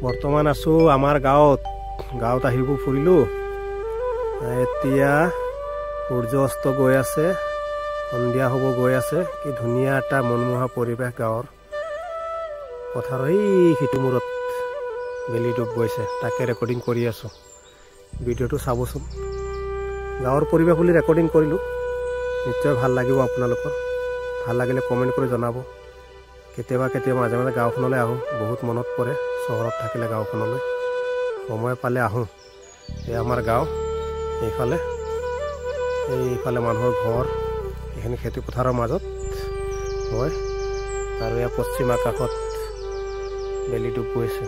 বৰ্তমান আছো আমাৰ গাঁৱত আহিব ফুৰিলো। এতিয়া সূৰ্য অস্ত গৈ আছে, সন্ধিয়া হ'ব গৈ আছে। কি ধুনীয়া এটা মনোমোহা পৰিৱেশ গাঁৱৰ। পথাৰৰ এই সিটো মূৰত বেলি ডুব গৈছে, তাকে ৰেকৰ্ডিং কৰি আছো। ভিডিঅ'টো চাবচোন। গাঁৱৰ পৰিৱেশ বুলি ৰেকৰ্ডিং কৰিলোঁ, নিশ্চয় ভাল লাগিব আপোনালোকৰ। ভাল লাগিলে কমেণ্ট কৰি জনাব। কেতিয়াবা মাজে মাজে গাঁওখনলৈ আহোঁ, বহুত মনত পৰে চহৰত থাকিলে গাঁওখনলৈ। সময় পালে আহোঁ। এই আমাৰ গাঁও, এইফালে মানুহৰ ঘৰ, এইখিনি খেতি পথাৰৰ মাজত মই, আৰু ইয়াৰ পশ্চিম আকাশত বেলি ডুব গৈছে।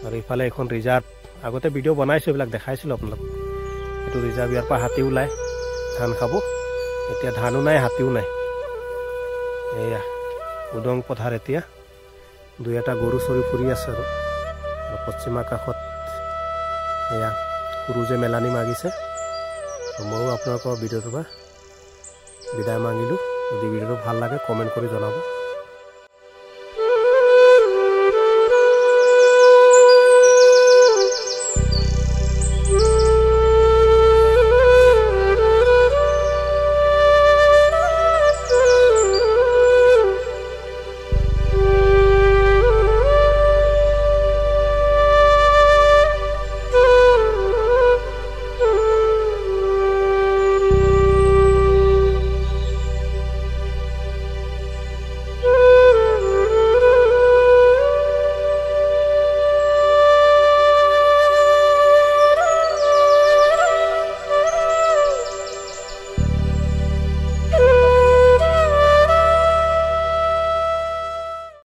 আৰু ইফালে এখন ৰিজাৰ্ভ, আগতে ভিডিঅ' বনাইছোঁ, এইবিলাক দেখাইছিলোঁ আপোনালোকক। এইটো ৰিজাৰ্ভ, ইয়াৰ পৰা হাতী ওলায় ধান খাব। এতিয়া ধানো নাই, হাতীও নাই। এয়া উদং পথাৰ। এতিয়া দুই এটা গৰু চৰি ফুৰি আছে। আৰু পশ্চিম আকাশত এয়া সূৰুজে মেলানি মাগিছে। ময়ো আপোনালোকৰ ভিডিঅ'টোৰ পৰা বিদায় মাগিলোঁ। যদি ভিডিঅ'টো ভাল লাগে কমেণ্ট কৰি জনাব।